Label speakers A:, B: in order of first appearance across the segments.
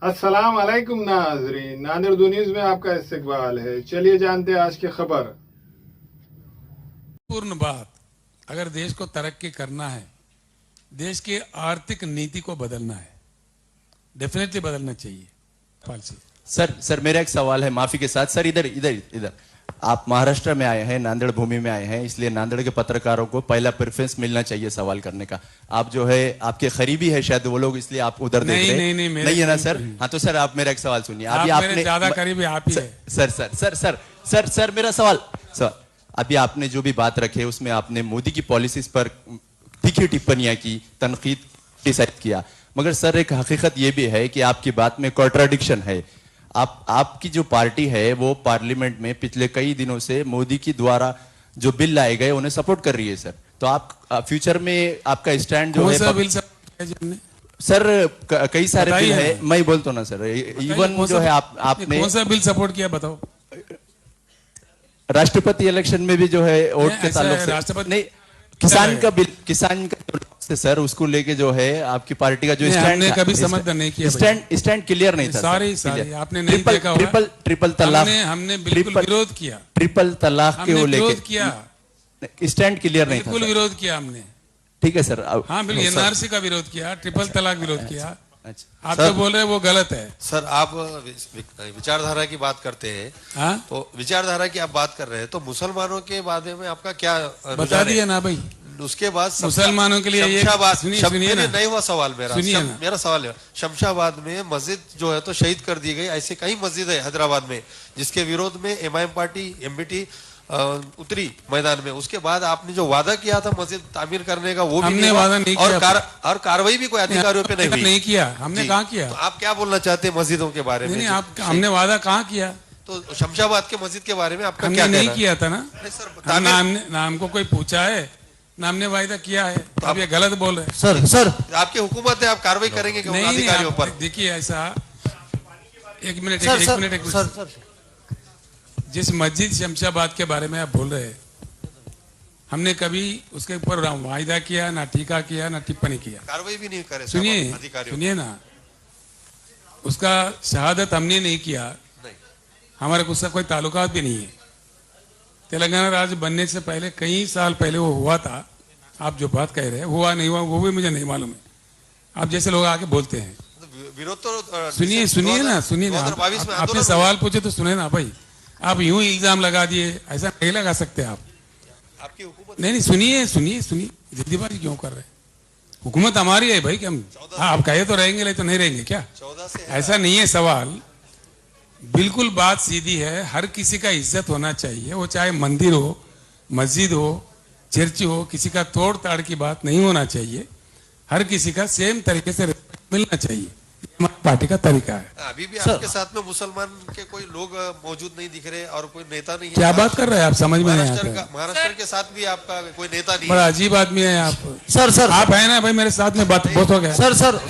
A: अस्सलाम वालेकुम नाजरीन, नादिर दो न्यूज में आपका इस्तकबाल है। चलिए जानते हैं आज की खबर।
B: पूर्ण बात, अगर देश को तरक्की करना है, देश की आर्थिक नीति को बदलना है, डेफिनेटली बदलना चाहिए पॉलिसी।
C: सर मेरा एक सवाल है माफी के साथ। सर इधर इधर इधर आप महाराष्ट्र में आए हैं, नांदेड़ भूमि में आए हैं, इसलिए नांदेड़ के पत्रकारों को पहला प्रेफरेंस मिलना चाहिए सवाल करने का। आप जो है आपके करीबी है शायद वो लोग, इसलिए आप उधर देख रहे हैं। नहीं है ना सर? हाँ तो सर आप मेरा एक सवाल सुनिए। अभी आपने
B: ज्यादा करीबी आप ही है।
C: सर मेरा सवाल सर, अभी आपने जो भी बात रखे उसमें आपने मोदी की पॉलिसीज पर तीखी टिप्पणियां की, तनकीद डिसाइड किया, मगर सर एक हकीकत यह भी है कि आपकी बात में कॉन्ट्राडिक्शन है। आपकी जो पार्टी है वो पार्लियामेंट में पिछले कई दिनों से मोदी की द्वारा जो बिल लाए गए उन्हें सपोर्ट कर रही है सर। तो आप फ्यूचर में आपका स्टैंड जो है
B: बिल
C: सर कई सारे बिल है, मैं बोलता हूं ना सर, इवन जो है आपने
B: कौन सा बिल सपोर्ट किया बताओ।
C: राष्ट्रपति इलेक्शन में भी जो है वोट के ताल्लुक से
B: राष्ट्रपति
C: नहीं, किसान का बिल, किसान का से सर उसको लेके जो है आपकी पार्टी का जो स्टैंड
B: हमने कभी समझ नहीं किया,
C: स्टैंड क्लियर नहीं था।
B: सारी आपने नहीं देखा होगा।
C: ट्रिपल तलाक
B: हमने बिल्कुल विरोध किया।
C: ट्रिपल तलाक के वो लेके
B: किया,
C: स्टैंड क्लियर नहीं था,
B: बिल्कुल विरोध किया हमने।
C: ठीक है सर।
B: हाँ बिल्कुल, एनआरसी का विरोध किया, ट्रिपल तलाक विरोध किया।
C: अच्छा
B: आप तो बोल रहे हैं वो गलत है।
D: सर आप विचारधारा की बात करते हैं।
B: हाँ
D: तो विचारधारा की आप बात कर रहे हैं तो मुसलमानों के बारे में आपका क्या
B: बता दिया ना भाई।
D: उसके बाद
B: मुसलमानों के लिए
D: शमशाबाद,
B: सुनिए ना,
D: नहीं हुआ सवाल मेरा। मेरा सवाल है, शमशाबाद में मस्जिद जो है तो शहीद कर दी गई, ऐसे कई मस्जिद है हैदराबाद में जिसके विरोध में एमआईएम पार्टी एमबीटी उतरी मैदान में। उसके बाद आपने जो वादा किया था मस्जिद तामीर करने का वो भी
B: हमने वादा नहीं किया
D: और कार्रवाई भी कोई अधिकारियों पे नहीं हुई।
B: नहीं किया हमने, कहाँ किया?
D: तो आप क्या बोलना चाहते हैं मस्जिदों के बारे में?
B: नहीं, आप हमने वादा कहाँ किया?
D: तो शमशाबाद के मस्जिद के बारे में आपका
B: हमने
D: क्या
B: नहीं किया था ना।
D: नहीं सर,
B: ना हमको कोई पूछा है ना हमने वायदा किया है। तो आप ये गलत बोल रहे
C: हैं। सर
D: आपकी हुकूमत है, आप कार्रवाई करेंगे कि अधिकारियों पर?
B: देखिए ऐसा, एक मिनट, जिस मस्जिद शमशाबाद के बारे में आप बोल रहे हैं, हमने कभी उसके ऊपर वायदा किया ना, टीका किया ना, टिप्पणी किया,
D: कार्रवाई भी नहीं करे।
B: सुनिए ना, उसका शहादत हमने नहीं किया, हमारे को उसका कोई ताल्लुकात भी नहीं है। तेलंगाना राज्य बनने से पहले कई साल पहले वो हुआ था। आप जो बात कह रहे हैं हुआ नहीं हुआ वो भी मुझे नहीं मालूम है। आप जैसे लोग आके बोलते हैं।
D: विरोध तो
B: सुनिए ना, आपने सवाल पूछे तो सुने ना भाई। आप यूं इल्जाम लगा दिए, ऐसा नहीं लगा सकते आप।
D: आपकी हुकूमत
B: नहीं, सुनिए, जल्दीबाजी क्यों कर रहे हैं? हुकूमत हमारी है भाई कि हम, आप कहे तो रहेंगे, नहीं तो नहीं रहेंगे क्या? ऐसा नहीं है सवाल, बिल्कुल बात सीधी है। हर किसी का इज्जत होना चाहिए, वो चाहे मंदिर हो, मस्जिद हो, चर्च हो, किसी का तोड़ ताड़ की बात नहीं होना चाहिए। हर किसी का सेम तरीके से मिलना चाहिए, हमारी पार्टी का तरीका है।
D: अभी भी आपके साथ में मुसलमान के कोई लोग मौजूद नहीं दिख रहे और कोई नेता नहीं है।
B: क्या बात कर रहे हैं आप? समझ में नहीं आता।
D: महाराष्ट्र के साथ भी आपका कोई नेता नहीं है।
B: बड़ा अजीब आदमी है आप।
C: सर
B: आप है ना भाई, मेरे साथ में बात बहुत हो गया।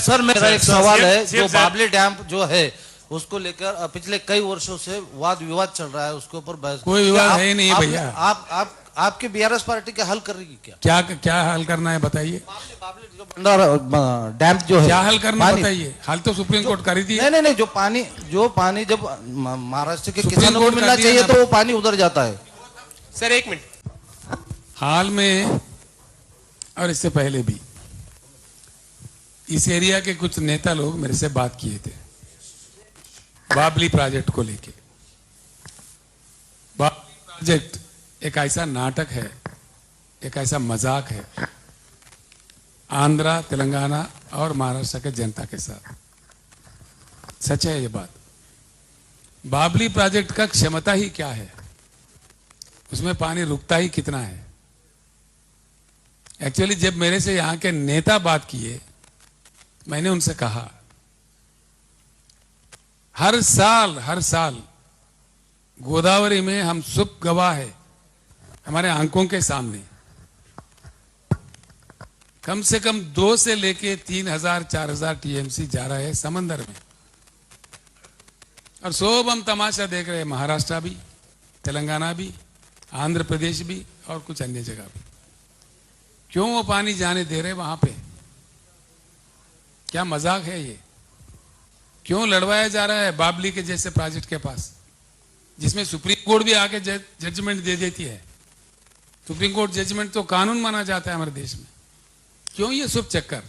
E: सर मेरा एक सवाल है। जो बाबली डैम जो है उसको लेकर पिछले कई वर्षों से वाद विवाद चल रहा है, उसके ऊपर बहस।
B: कोई विवाद है नहीं भैया।
E: आपकी बीआरएस पार्टी क्या हल कर रही है?
B: क्या हल करना है बताइए?
E: डैम जो है
B: क्या हल करना बताइए? हल तो सुप्रीम कोर्ट कर दी है।
E: नहीं, जो पानी जब महाराष्ट्र के किसानों को मिलना चाहिए तो वो पानी उधर जाता है।
D: सर एक मिनट,
B: हाल में और इससे पहले भी इस एरिया के कुछ नेता लोग मेरे से बात किए थे बाबली प्रोजेक्ट को लेके। बाबली प्रोजेक्ट एक ऐसा नाटक है, एक ऐसा मजाक है आंध्रा, तेलंगाना और महाराष्ट्र के जनता के साथ। सच है ये बात। बाबली प्रोजेक्ट का क्षमता ही क्या है, उसमें पानी रुकता ही कितना है। एक्चुअली जब मेरे से यहां के नेता बात किए, मैंने उनसे कहा हर साल गोदावरी में हम सब गवाह है, हमारे आंखों के सामने कम से कम 2 से लेके 3,000-4,000 टीएमसी जा रहा है समंदर में, और सब हम तमाशा देख रहे हैं। महाराष्ट्र भी, तेलंगाना भी, आंध्र प्रदेश भी और कुछ अन्य जगह भी। क्यों वो पानी जाने दे रहे वहां पे? क्या मजाक है ये? क्यों लड़वाया जा रहा है बाबली के जैसे प्रोजेक्ट के पास, जिसमें सुप्रीम कोर्ट भी आके जजमेंट दे देती है। सुप्रीम कोर्ट जजमेंट तो कानून माना जाता है हमारे देश में। क्यों ये सब चक्कर?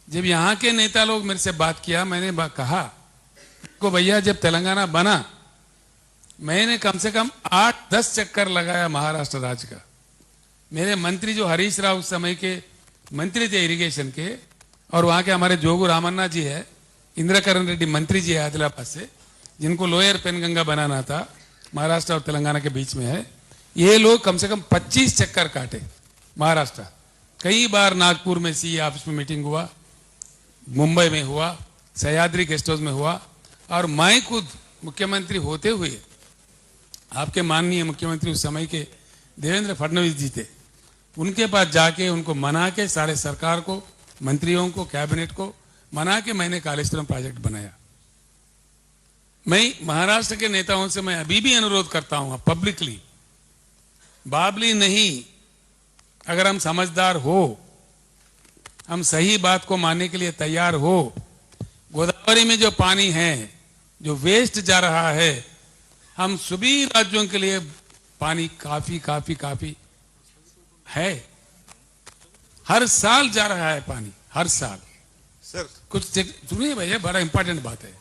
B: जब यहाँ के नेता लोग मेरे से बात किया, मैंने कहा को भैया जब तेलंगाना बना, मैंने कम से कम 8-10 चक्कर लगाया महाराष्ट्र राज्य का। मेरे मंत्री जो हरीश राव उस समय के मंत्री थे इरिगेशन के, और वहां के हमारे जोगू रामन्ना जी है, इंद्रकरण रेड्डी मंत्री जी है आदिलाबाद से, जिनको लोअर पेनगंगा बनाना था, महाराष्ट्र और तेलंगाना के बीच में है। ये लोग कम से कम 25 चक्कर काटे महाराष्ट्र। कई बार नागपुर में सीए ऑफिस में मीटिंग हुआ, मुंबई में हुआ, सह्याद्री गेस्ट हाउस में हुआ, और मैं खुद मुख्यमंत्री होते हुए आपके माननीय मुख्यमंत्री उस समय के देवेंद्र फडणवीस जी थे, उनके पास जाके उनको मना के, सारे सरकार को, मंत्रियों को, कैबिनेट को मना के मैंने कालेश्वरम प्रोजेक्ट बनाया। मैं महाराष्ट्र के नेताओं से मैं अभी भी अनुरोध करता हूं पब्लिकली, बाबली नहीं, अगर हम समझदार हो, हम सही बात को मानने के लिए तैयार हो, गोदावरी में जो पानी है जो वेस्ट जा रहा है, हम सभी राज्यों के लिए पानी काफी काफी काफी है। हर साल जा रहा है पानी, हर साल।
F: सर
B: कुछ सुनिए भैया, बड़ा इंपॉर्टेंट बात है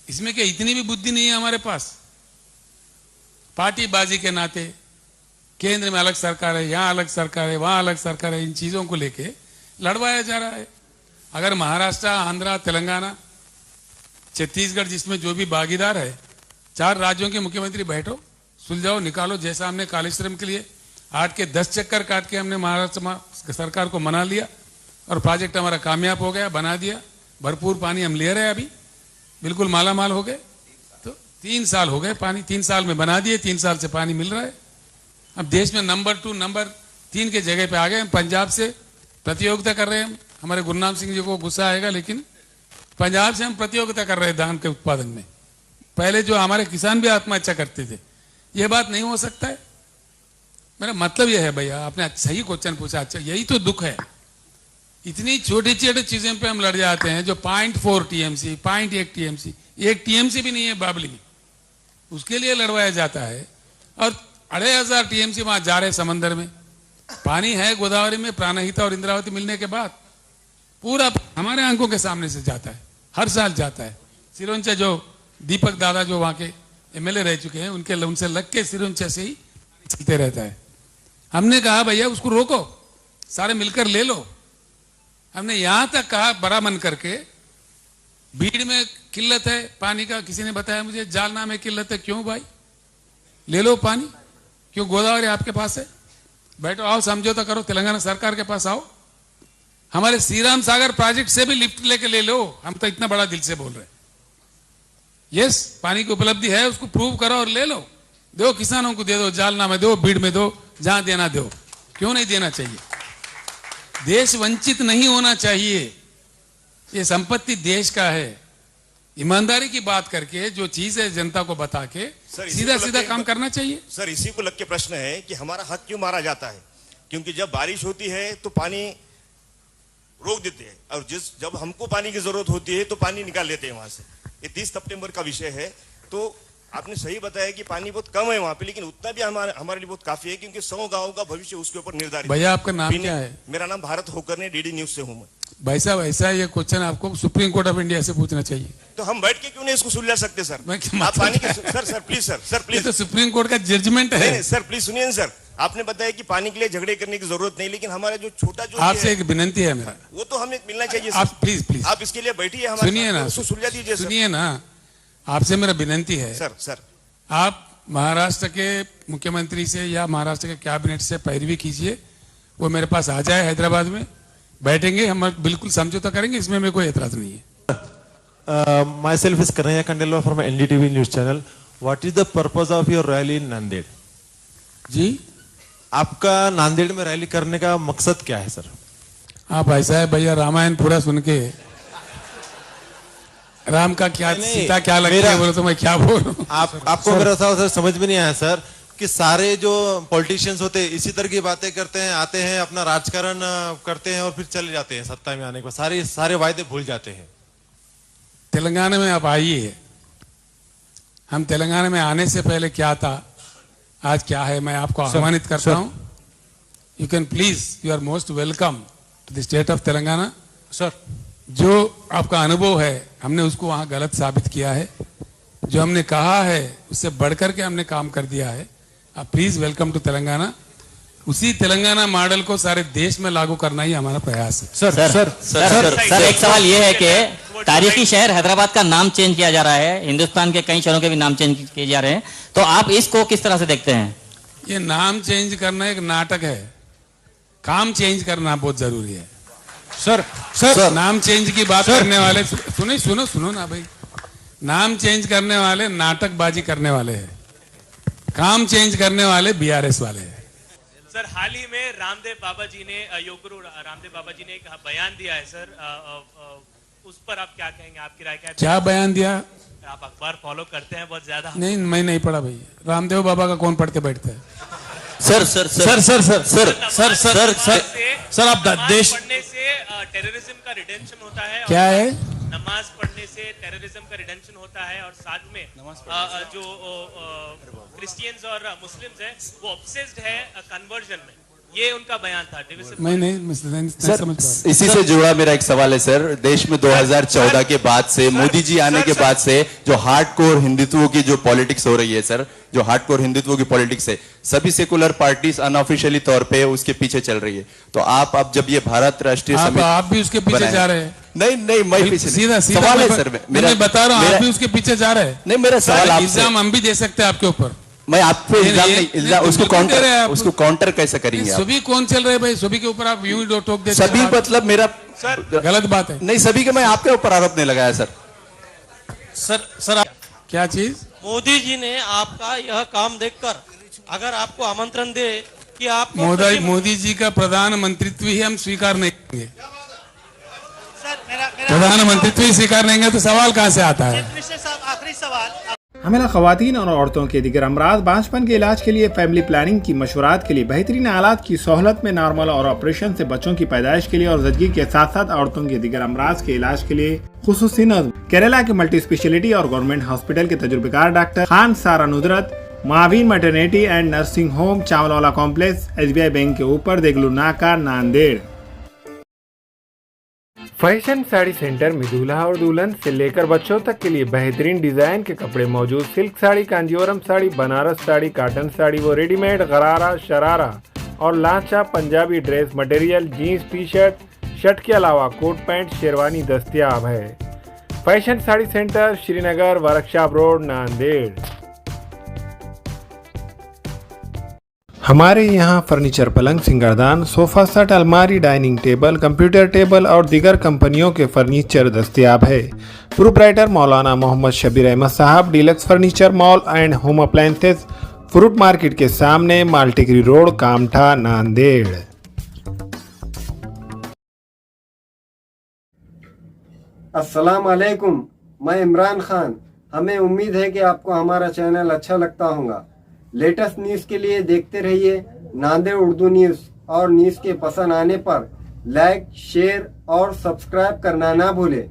B: इसमें, क्या इतनी भी बुद्धि नहीं है हमारे पास? पार्टीबाजी के नाते केंद्र में अलग सरकार है, यहां अलग सरकार है, वहां अलग सरकार है, इन चीजों को लेके लड़वाया जा रहा है। अगर महाराष्ट्र, आंध्र, तेलंगाना, छत्तीसगढ़, जिसमें जो भी भागीदार है, 4 राज्यों के मुख्यमंत्री बैठो, सुलझाओ, निकालो। जैसा हमने कालेश्वरम के लिए 8 के 10 चक्कर काट के हमने महाराष्ट्र सरकार को मना लिया और प्रोजेक्ट हमारा कामयाब हो गया, बना दिया, भरपूर पानी हम ले रहे हैं, अभी बिल्कुल माला माल हो गए। तो 3 साल हो गए, पानी 3 साल में बना दिए, 3 साल से पानी मिल रहा है। अब देश में नंबर 2, नंबर 3 के जगह पे आ गए। हम पंजाब से प्रतियोगिता कर रहे हैं। हमारे गुरनाम सिंह जी को गुस्सा आएगा, लेकिन पंजाब से हम प्रतियोगिता कर रहे हैं धान के उत्पादन में। पहले जो हमारे किसान भी आत्महत्या करते थे, यह बात नहीं हो सकता है। मेरा मतलब यह है भैया, आपने सही क्वेश्चन पूछा। अच्छा, यही तो दुख है, इतनी छोटी छोटी चीजें पे हम लड़ जाते हैं। जो 0.4 टीएमसी, 0.1 टीएमसी, 1 टीएमसी भी नहीं है बाबली में, उसके लिए लड़वाया जाता है। और 2500 टीएमसी वहां जा रहे समंदर में। पानी है गोदावरी में, प्राणहिता और इंद्रावती मिलने के बाद पूरा हमारे आंखों के सामने से जाता है, हर साल जाता है। सिरोंचा जो दीपक दादा जो वहां के एमएलए रह चुके हैं, उनसे लग के सिरोंचा से ही चलते रहता है। हमने कहा भैया उसको रोको, सारे मिलकर ले लो। हमने यहां तक कहा बड़ा मन करके, भीड़ में किल्लत है पानी का, किसी ने बताया मुझे जालना में किल्लत है। क्यों भाई, ले लो पानी, क्यों गोदावरी आपके पास है, बैठो, आओ समझौता करो, तेलंगाना सरकार के पास आओ, हमारे श्रीराम सागर प्रोजेक्ट से भी लिफ्ट लेके ले लो। हम तो इतना बड़ा दिल से बोल रहे हैं, यस पानी की उपलब्धि है, उसको प्रूव करो और ले लो। दो किसानों को दे दो, जालना में दो, भीड़ में दो, जहां देना दो। क्यों नहीं देना चाहिए? देश वंचित नहीं होना चाहिए। ये संपत्ति देश का है। ईमानदारी की बात करके जो चीज है जनता को बता के सीधा सीधा काम करना चाहिए।
F: सर इसी को लग के प्रश्न है कि हमारा हक क्यों मारा जाता है? क्योंकि जब बारिश होती है तो पानी रोक देते हैं, और जब हमको पानी की जरूरत होती है तो पानी निकाल लेते हैं वहां से। ये 30 सितंबर का विषय है। तो आपने सही बताया कि पानी बहुत कम है वहां पे, लेकिन उतना भी हमारे लिए बहुत काफी है, क्योंकि 100 गांवों का भविष्य उसके ऊपर निर्धारित।
B: भैया आपका नाम क्या है?
F: मेरा नाम भारत होकर ने, डीडी न्यूज से हूं मैं।
B: भाई साहब, ऐसा ये क्वेश्चन आपको सुप्रीम कोर्ट ऑफ इंडिया से पूछना चाहिए।
F: तो हम बैठ के क्यों नहीं इसको सुलझा सकते सर?
B: मैं
F: आप पानी के सर प्लीज सर प्लीज,
B: तो सुप्रीम कोर्ट का जजमेंट है।
F: सर प्लीज सुनिए सर, आपने बताया कि पानी के लिए झगड़े करने की जरूरत नहीं, लेकिन हमारा जो छोटा जो
B: आपसे एक विनंती है मेरा,
F: वो तो हमें मिलना चाहिए।
B: आप प्लीज
F: आप इसके लिए बैठिए, हमारे
B: सुनिए ना,
F: सुलझा दीजिए।
B: सुनिए ना, आपसे मेरा विनंती है
F: सर
B: आप महाराष्ट्र के मुख्यमंत्री से या महाराष्ट्र के कैबिनेट से पैरवी कीजिए। वो मेरे पास आ जाए, हैदराबाद में बैठेंगे, हम बिल्कुल समझौता करेंगे, इसमें मेरे कोई एतराज नहीं है।
G: Myself is Kanaya Kandela from NDTV News Channel. What is the purpose of your rally in Nanded?
B: जी,
G: आपका नांदेड़ में रैली करने का मकसद क्या है सर?
B: आप ऐसा है भैया, रामायण पूरा सुन के राम का क्या सीता क्या लगता है बोलो तो मैं क्या बोल रहा हूँ।
G: आपको मेरा सर समझ में नहीं आया सर कि सारे जो पॉलिटिशियंस होते हैं इसी तरह की बातें करते हैं, आते हैं, अपना राजकारण करते हैं और फिर चले जाते हैं। सत्ता में आने के बाद सारे वायदे भूल जाते हैं।
B: तेलंगाना में आप आइए। हम तेलंगाना में आने से पहले क्या था, आज क्या है, मैं आपको आह्वानित करता हूं। You can please, you are most welcome to the state of Telangana.
E: Sir
B: जो आपका अनुभव है, हमने उसको वहां गलत साबित किया है। जो हमने कहा है उससे बढ़कर के हमने काम कर दिया है। आप प्लीज वेलकम टू तेलंगाना। उसी तेलंगाना मॉडल को सारे देश में लागू करना ही हमारा प्रयास है।
H: सर एक सवाल ये है कि तारीखी शहर हैदराबाद का नाम चेंज किया जा रहा है, हिंदुस्तान के कई शहरों के भी नाम चेंज किए जा रहे हैं, तो आप इसको किस तरह से देखते हैं?
B: ये नाम चेंज करना एक नाटक है, काम चेंज करना बहुत जरूरी है। सर नाम चेंज की बात करने वाले सुनो ना भाई, नाम चेंज करने वाले नाटकबाजी करने वाले हैं, काम चेंज करने वाले बीआरएस वाले हैं।
I: सर हाल ही में रामदेव बाबा जी ने, योग गुरु रामदेव बाबा जी ने एक बयान दिया है सर, उस पर आप क्या कहेंगे, आपकी राय क्या है?
B: क्या बयान दिया?
I: आप अखबार फॉलो करते हैं बहुत ज्यादा?
B: नहीं, मैं नहीं पढ़ा भाई। रामदेव बाबा का कौन पढ़ते बैठते है?
I: सर आप देश पढ़ने से टेररिज्म का रिडेंशन होता है।
B: क्या है?
I: नमाज पढ़ने से टेररिज्म का रिडेंशन होता है, और साथ में जो क्रिश्चियंस और मुस्लिम्स हैं वो ऑब्सेस्ड है कन्वर्जन में, ये उनका बयान था।
B: मैं नहीं समझ पा।
C: इसी से जुड़ा मेरा एक सवाल है सर। देश में 2014 के बाद से, मोदी जी आने के बाद से जो हार्डकोर हिंदुत्व की जो पॉलिटिक्स हो रही है सर, जो हार्डकोर हिंदुत्व की पॉलिटिक्स है, सभी सेकुलर पार्टीज अनऑफिशियली तौर पे उसके पीछे चल रही है। तो आप अब जब ये भारत राष्ट्रीय समिति, आप
B: भी उसके पीछे जा रहे हैं?
C: नहीं, मैं पीछे
B: सीधा
C: सवाल है सर,
B: मैं बता रहा हूँ, आप भी उसके पीछे जा रहे हैं।
C: नहीं, मेरा सवाल आपसे,
B: इल्जाम हम भी दे सकते हैं आपके ऊपर।
C: मैं आपको इल्जाम उसको काउंटर कैसे करेंगे?
B: सभी कौन चल रहे हैं भाई? सभी के ऊपर आप यूं ही टोक देते हैं।
C: सभी मतलब मेरा
B: गलत बात है।
C: नहीं, सभी के मैं आपके ऊपर आरोप नहीं लगाया सर।
E: सर
B: क्या चीज?
J: मोदी जी ने आपका यह काम देखकर अगर आपको आमंत्रण दे कि आप
B: मोदी जी का प्रधानमंत्रित्व ही हम स्वीकार नहीं करेंगे। प्रधानमंत्रित्व ही स्वीकार नहीं तो सवाल कहाँ से आता है?
J: आखिरी सवाल,
A: हमें ख़वातीन और औरतों के दिगर अमराज बांझपन के इलाज के लिए फैमिली प्लानिंग की मशवरात के लिए बेहतरीन आलात की सहूलत में नॉर्मल और ऑपरेशन से बच्चों की पैदाइश के लिए और ज़चगी के साथ साथ औरतों के दिगर अमराज के इलाज के लिए खुसूसी नज़्म केरला के मल्टी स्पेशलिटी और गवर्नमेंट हॉस्पिटल के तजुर्बेकार डॉक्टर खान सारा नुदरत, मावीन maternity and nursing home, Chawalwala complex, SBI bank के ऊपर, देगलू नाका, नांदेड़। फैशन साड़ी सेंटर में दूल्हा और दुल्हन से लेकर बच्चों तक के लिए बेहतरीन डिजाइन के कपड़े मौजूद। सिल्क साड़ी, कांजीवरम साड़ी, बनारस साड़ी, कॉटन साड़ी व रेडीमेड गरारा, शरारा और लांचा Punjabi dress material, jeans, T shirt के अलावा कोट पैंट, शेरवानी दस्तयाब है। Fashion sari centre, Srinagar, workshop road, Nanded. हमारे यहाँ फर्नीचर, पलंग, सिंगारदान, सोफा सेट, अलमारी, डाइनिंग टेबल, कंप्यूटर टेबल और दीगर कंपनियों के फर्नीचर दस्तयाब है। प्रोप्राइटर मौलाना मोहम्मद शबीर अहमद साहब, deluxe furniture mall and home appliances, fruit market के सामने, माल्टीगिरी रोड, कामठा, नांदेड़।
K: अस्सलाम वालेकुम, मैं इमरान खान। हमें उम्मीद है कि आपको हमारा चैनल अच्छा लगता होगा। लेटेस्ट न्यूज़ के लिए देखते रहिए नांदेड़ उर्दू न्यूज़, और न्यूज़ के पसंद आने पर लाइक, शेयर और सब्सक्राइब करना ना भूलें।